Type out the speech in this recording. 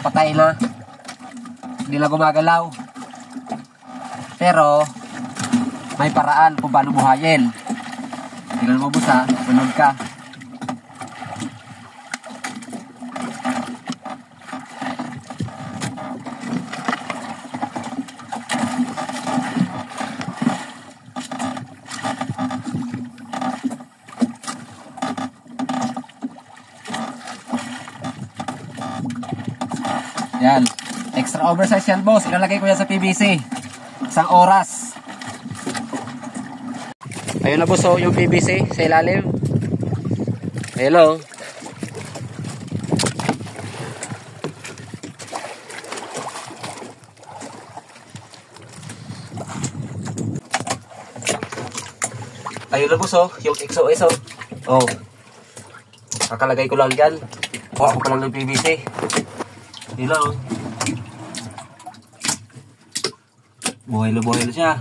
patay na. Hindi na gumagalaw. Pero, may paraan kung paano buhayin. Tingnan mo boss ha, sunod ka. Yan. Extra oversize yan boss. Ilalagay ko yan sa PVC. Isang oras. Ayun na boss oh, yung PVC sa ilalim. Hello. Ayun na boss oh, yung XOS oh. Oh. Kakalagay ko lang dyan. Kuha ko pa lang ng PVC. Hello. Buhay na siya.